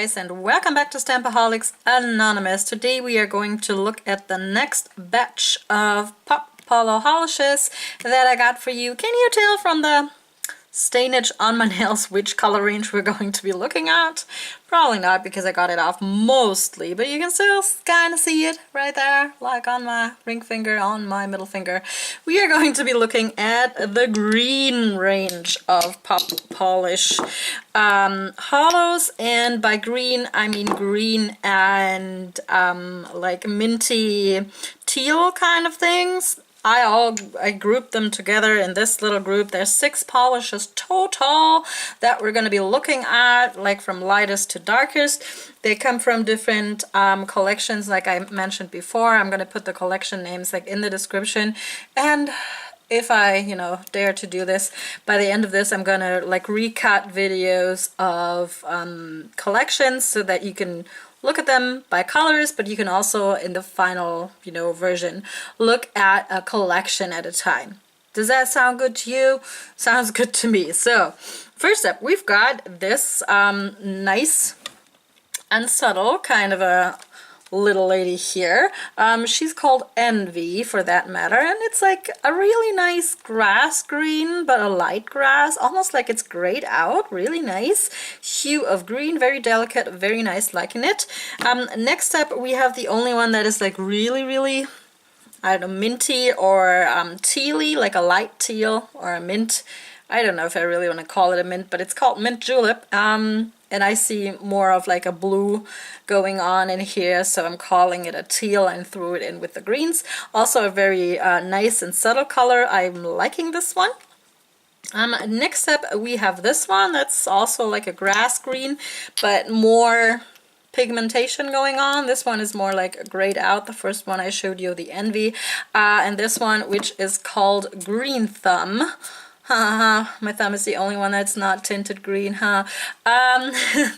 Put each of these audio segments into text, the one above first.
guys, and welcome back to Stampaholics Anonymous. Today we are going to look at the next batch of P.O.P Polishes that I got for you. Can you tell from the stainage on my nails which color range we're going to be looking at? Probably not, because I got it off mostly, but you can still kind of see it right there, like on my ring finger, on my middle finger. We are going to be looking at the green range of P.O.P Polish Holos, and by green I mean green and like minty teal kind of things. I grouped them together in this little group. There's 6 polishes total that we're going to be looking at, like from lightest to darkest. They come from different collections, like I mentioned before. I'm going to put the collection names like in the description, and if I, dare to do this, by the end of this I'm gonna like recut videos of collections so that you can look at them by colors, but you can also in the final, version, look at a collection at a time. Does that sound good to you? Sounds good to me. So first up, we've got this nice and subtle kind of a little lady here. She's called Envy, for that matter, and it's like a really nice grass green, but a light grass, almost like it's grayed out. Really nice hue of green, very delicate, very nice, liking it. Next up, we have the only one that is like really, I don't know, minty or tealy, like a light teal or a mint. I don't know if I really want to call it a mint, but it's called Mint Julep. And I see more of like a blue going on in here, so I'm calling it a teal and threw it in with the greens. Also a very nice and subtle color. I'm liking this one. Next up we have this one that's also like a grass green, but more pigmentation going on. This one is more like grayed out. The first one I showed you, the Envy, and this one, which is called Green Thumb. My thumb is the only one that's not tinted green,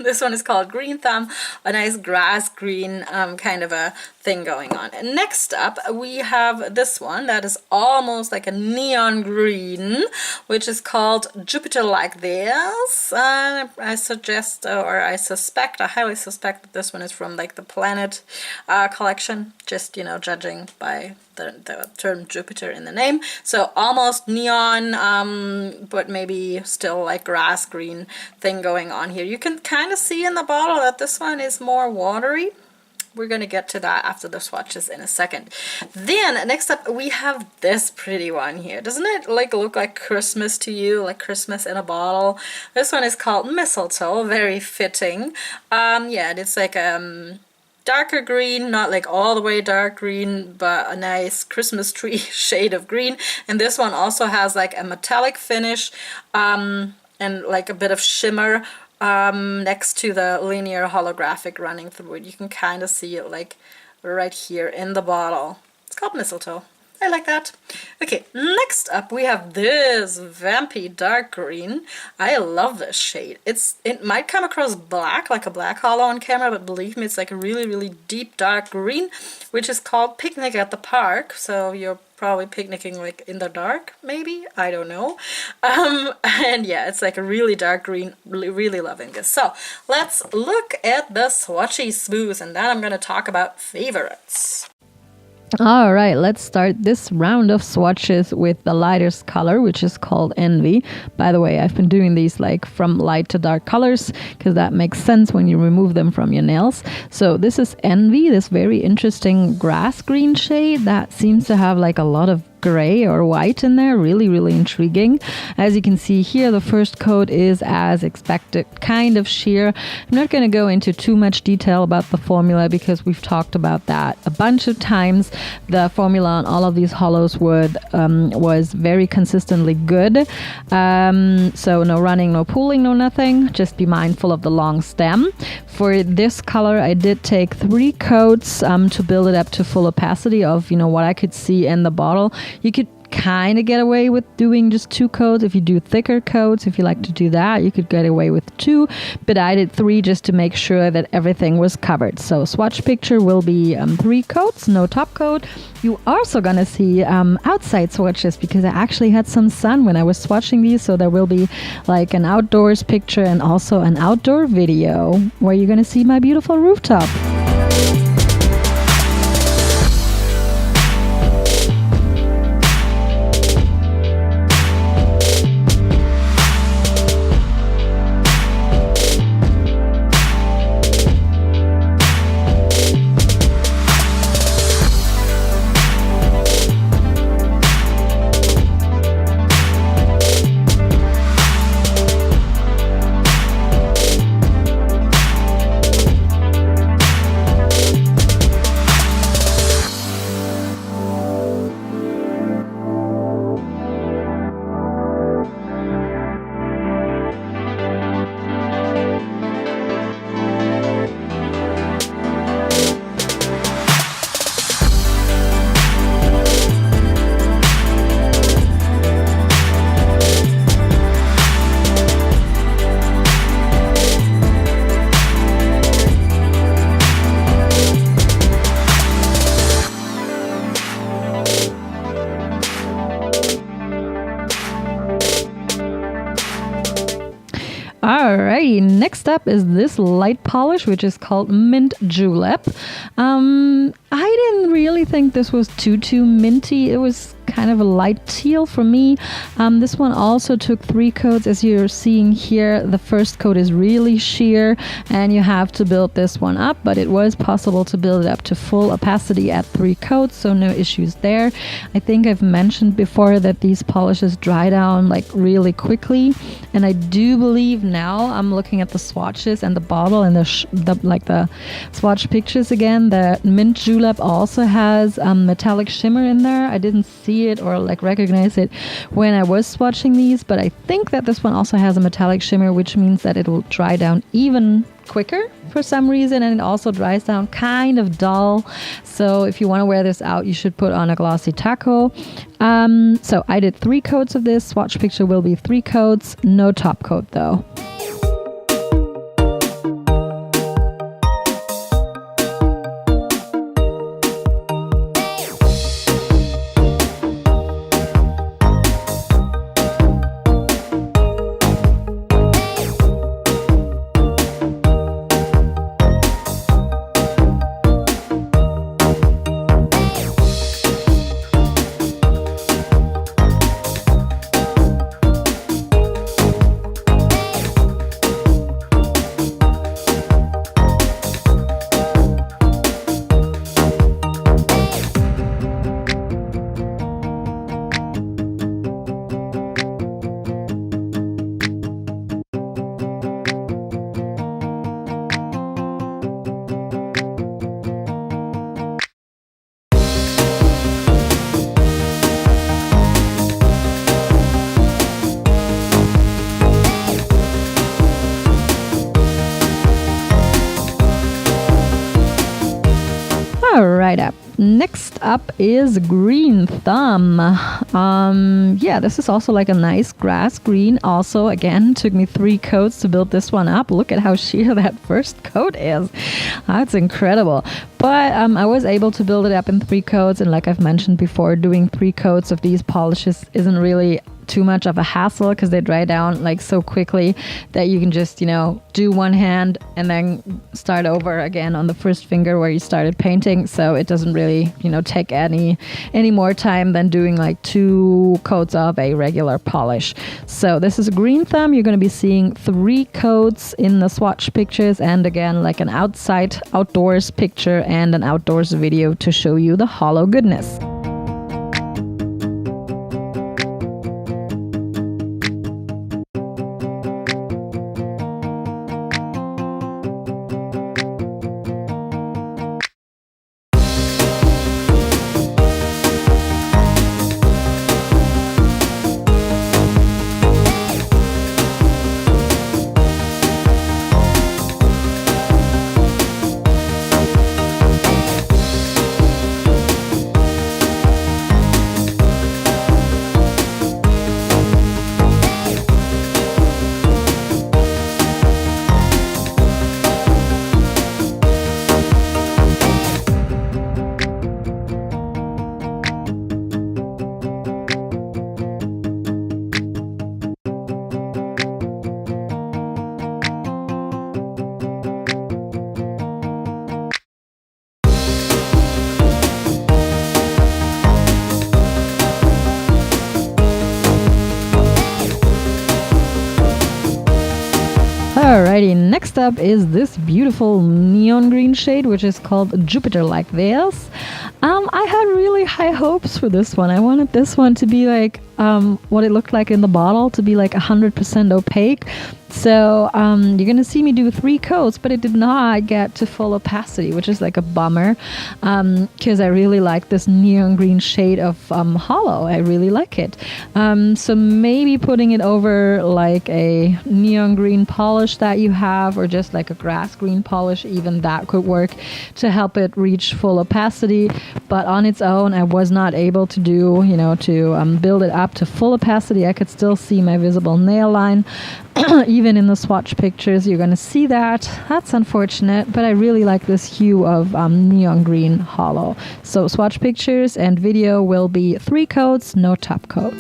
this one is called Green Thumb, a nice grass green kind of a thing going on. And next up we have this one that is almost like a neon green, which is called Jupiter Like This. I suggest, or I suspect, I highly suspect that this one is from like the Planet collection, just judging by the term Jupiter in the name. So almost neon, but maybe still like grass green thing going on here. You can kind of see in the bottle that this one is more watery. We're gonna get to that after the swatches in a second. Then next up we have this pretty one here. Doesn't it like look like Christmas to you, like Christmas in a bottle? This one is called Mistletoe, very fitting. Yeah, it's like darker green, not like all the way dark green, but a nice Christmas tree shade of green. And this one also has like a metallic finish and like a bit of shimmer next to the linear holographic running through it. You can kind of see it like right here in the bottle. It's called Mistletoe. I like that. Okay, next up we have this vampy dark green. I love this shade. It might come across black, like a black holo on camera, but believe me, it's like a really deep dark green, which is called Picnic at the Park. So you're probably picnicking like in the dark, maybe, I don't know. And yeah, it's like a really dark green. Really loving this. So let's look at the swatchy smooth, and then I'm going to talk about favorites. All right, let's start this round of swatches with the lightest color, which is called Envy. By the way, I've been doing these like from light to dark colors because that makes sense when you remove them from your nails. So this is Envy, this very interesting grass green shade that seems to have like a lot of gray or white in there. Really intriguing. As you can see here, the first coat is as expected, kind of sheer. I'm not going to go into too much detail about the formula because we've talked about that a bunch of times. The formula on all of these holos was very consistently good. So no running, no pooling, no nothing. Just be mindful of the long stem. For this color, I did take 3 coats to build it up to full opacity of what I could see in the bottle. You could kind of get away with doing just 2 coats. If you do thicker coats, if you like to do that, you could get away with 2, but I did 3 just to make sure that everything was covered. So swatch picture will be 3 coats, no top coat. You also gonna see outside swatches because I actually had some sun when I was swatching these, so there will be like an outdoors picture and also an outdoor video where you're gonna see my beautiful rooftop. Alrighty, next up is this light polish, which is called Mint Julep. I didn't really think this was too minty. It was kind of a light teal for me. This one also took 3 coats. As you're seeing here, the first coat is really sheer and you have to build this one up, but it was possible to build it up to full opacity at 3 coats, so no issues there. I think I've mentioned before that these polishes dry down like really quickly, and I do believe now I'm looking at the swatches and the bottle and the swatch pictures again, the Mint Julep also has metallic shimmer in there. I didn't see it or like recognize it when I was swatching these, but I think that this one also has a metallic shimmer, which means that it will dry down even quicker for some reason, and it also dries down kind of dull. So if you want to wear this out, you should put on a glossy taco. So I did 3 coats of this. Swatch picture will be 3 coats, no top coat though. Right up. Next up is Green Thumb. Yeah, this is also like a nice grass green. Also, again, took me 3 coats to build this one up. Look at how sheer that first coat is. That's incredible. But I was able to build it up in 3 coats, and like I've mentioned before, doing 3 coats of these polishes isn't really too much of a hassle because they dry down like so quickly that you can just, you know, do one hand and then start over again on the first finger where you started painting. So it doesn't really, you know, take any more time than doing like 2 coats of a regular polish. So this is a Green Thumb. You're going to be seeing 3 coats in the swatch pictures, and again like an outdoors picture and an outdoors video to show you the Holo goodness. Alrighty, next up is this beautiful neon green shade, which is called Jupiter Like This. I had really high hopes for this one. I wanted this one to be like what it looked like in the bottle, to be like 100% opaque. So you're gonna see me do 3 coats, but it did not get to full opacity, which is like a bummer, because I really like this neon green shade of Holo. I really like it. So maybe putting it over like a neon green polish that you have, or just like a grass green polish, even that could work to help it reach full opacity. But on its own, I was not able to do, to build it up to full opacity. I could still see my visible nail line. Even in the swatch pictures, you're going to see that. That's unfortunate, but I really like this hue of neon green Holo. So swatch pictures and video will be 3 coats, no top coat.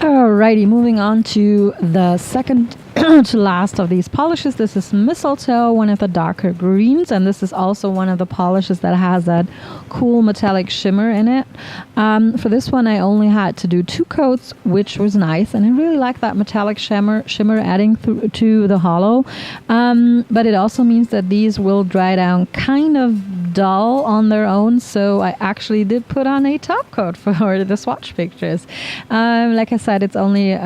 Alrighty, moving on to the second to last of these polishes. This is Mistletoe, one of the darker greens, and this is also one of the polishes that has that cool metallic shimmer in it. For this one, I only had to do 2 coats, which was nice, and I really like that metallic shimmer adding to the Holo. But it also means that these will dry down kind of dull on their own, so I actually did put on a top coat for the swatch pictures. Like I said, it's only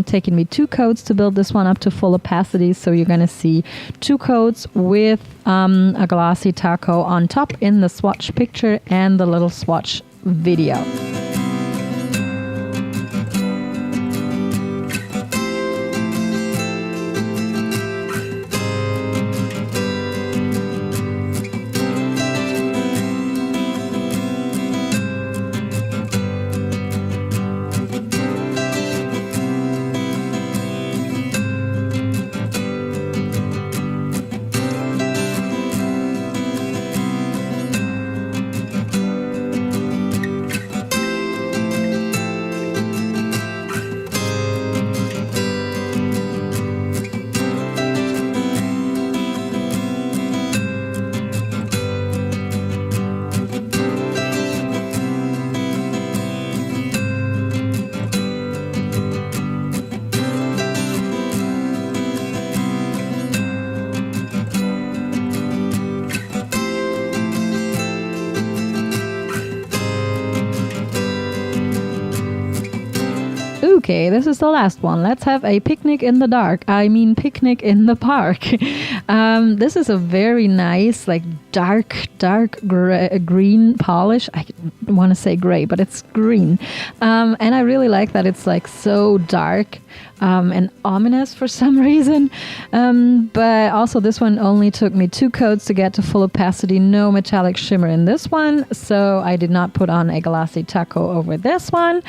taken me 2 coats to build this one up to full opacity, so you're gonna see 2 coats with a glossy taco on top in the swatch picture and the little swatch video. Okay, this is the last one. Let's have a picnic in the dark. I mean, picnic in the park. This is a very nice, like dark green polish. I want to say gray, but it's green. And I really like that it's like so dark and ominous for some reason. But also this one only took me 2 coats to get to full opacity. No metallic shimmer in this one, so I did not put on a glossy taco over this one.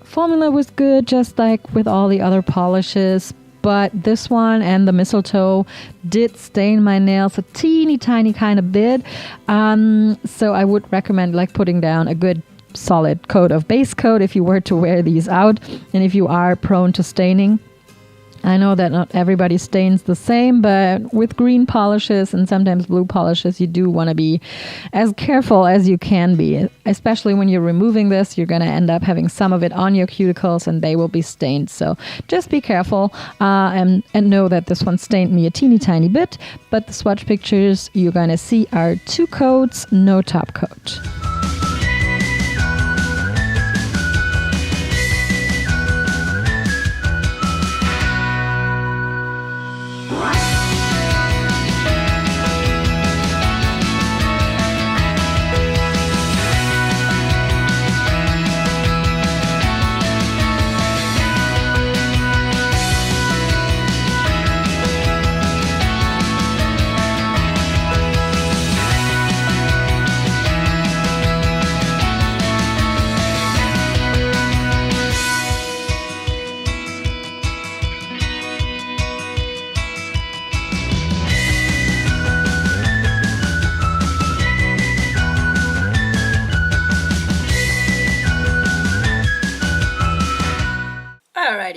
Formula was good, just like with all the other polishes, but this one and the Mistletoe did stain my nails a teeny tiny kind of bit. So I would recommend like putting down a good solid coat of base coat if you were to wear these out, and if you are prone to staining. I know that not everybody stains the same, but with green polishes and sometimes blue polishes, you do want to be as careful as you can be. Especially when you're removing this, you're going to end up having some of it on your cuticles and they will be stained. So just be careful and know that this one stained me a teeny tiny bit, but the swatch pictures you're going to see are 2 coats, no top coat.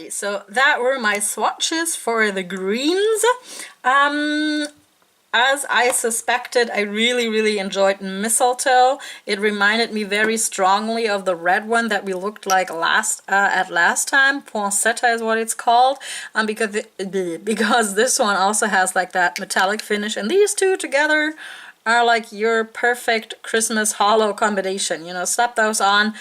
Alrighty, so that were my swatches for the greens. As I suspected, I really enjoyed Mistletoe. It reminded me very strongly of the red one that we looked like last time. Poinsettia is what it's called. Because this one also has like that metallic finish, and these two together are like your perfect Christmas holo combination. You know, slap those on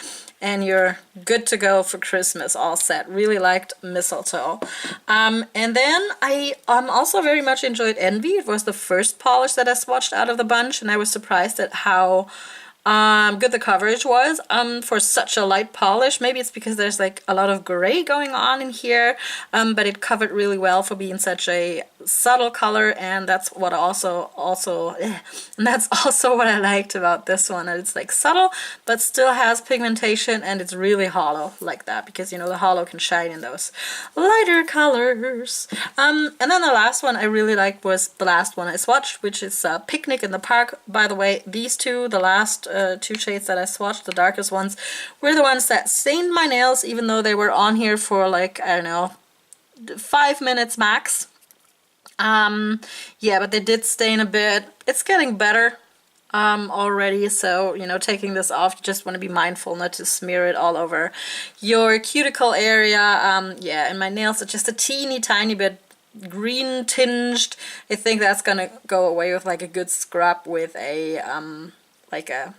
and you're good to go for Christmas, all set. Really liked Mistletoe. And then I also very much enjoyed Envy. It was the first polish that I swatched out of the bunch, and I was surprised at how good the coverage was for such a light polish. Maybe it's because there's like a lot of gray going on in here, but it covered really well for being such a subtle color, and that's what that's also what I liked about this one. It's like subtle but still has pigmentation, and it's really hollow like that, because you know the hollow can shine in those lighter colors. And then the last one I really liked was the last one I swatched, which is Picnic in the Park. By the way, these two, the last two shades that I swatched, the darkest ones, were the ones that stained my nails, even though they were on here for like, I don't know, 5 minutes max. Yeah, but they did stain a bit. It's getting better already, so you know, taking this off, you just want to be mindful not to smear it all over your cuticle area. Yeah, and my nails are just a teeny tiny bit green tinged. I think that's gonna go away with like a good scrub with a like a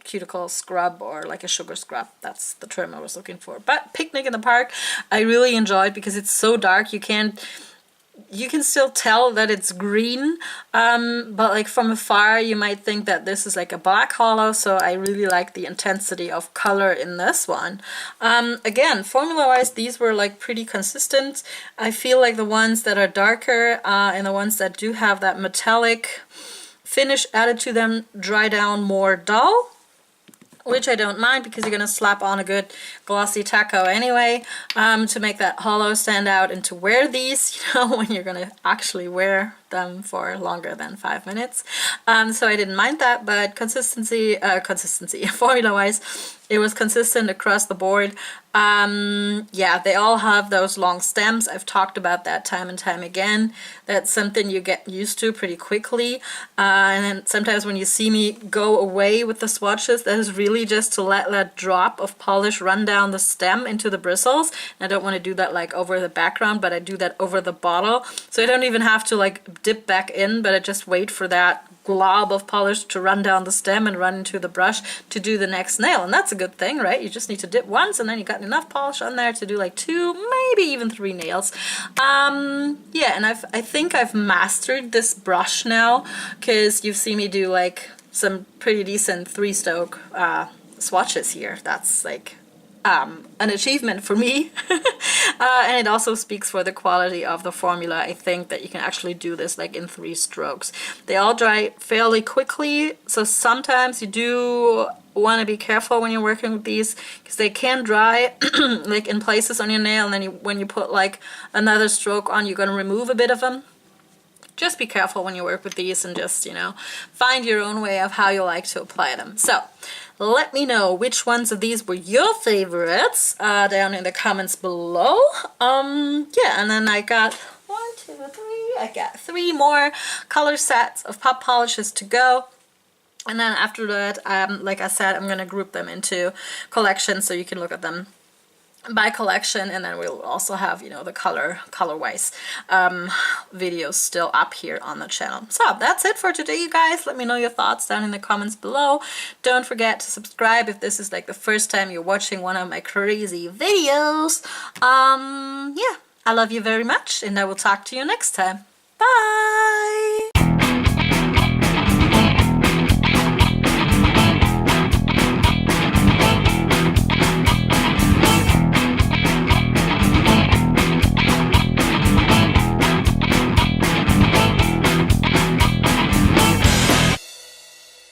cuticle scrub, or like a sugar scrub. That's the term I was looking for. But Picnic in the Park I really enjoyed because it's so dark you can still tell that it's green, but like from afar you might think that this is like a black holo, so I really like the intensity of color in this one. Again, formula wise these were like pretty consistent. I feel like the ones that are darker and the ones that do have that metallic finish added to them dry down more dull, which I don't mind because you're gonna slap on a good glossy taco anyway, to make that holo stand out, and to wear these, you know, when you're gonna actually wear them for longer than 5 minutes. So I didn't mind that, but consistency, formula wise, it was consistent across the board. Yeah, they all have those long stems. I've talked about that time and time again. That's something you get used to pretty quickly. And then sometimes when you see me go away with the swatches, that is really just to let that drop of polish run down the stem into the bristles. And I don't want to do that like over the background, but I do that over the bottle. So I don't even have to like dip back in, but I just wait for that glob of polish to run down the stem and run into the brush to do the next nail. And that's a good thing, right? You just need to dip once and then you got enough polish on there to do like 2, maybe even 3 nails. Yeah, and I think I've mastered this brush now, because you've seen me do like some pretty decent 3-stroke swatches here. That's like an achievement for me. And it also speaks for the quality of the formula. I think that you can actually do this like in 3 strokes. They all dry fairly quickly, so sometimes you do want to be careful when you're working with these, because they can dry like in places on your nail, and then when you put like another stroke on, you're going to remove a bit of them. Just be careful when you work with these, and just, you know, find your own way of how you like to apply them. So let me know which ones of these were your favorites down in the comments below. Yeah, and then I got 1, 2, 3. I got 3 more color sets of pop polishes to go. And then after that, like I said, I'm gonna group them into collections so you can look at them by collection, and then we'll also have, you know, the color-wise videos still up here on the channel. So that's it for today, you guys. Let me know your thoughts down in the comments below. Don't forget to subscribe if this is like the first time you're watching one of my crazy videos. Yeah, I love you very much, and I will talk to you next time. Bye!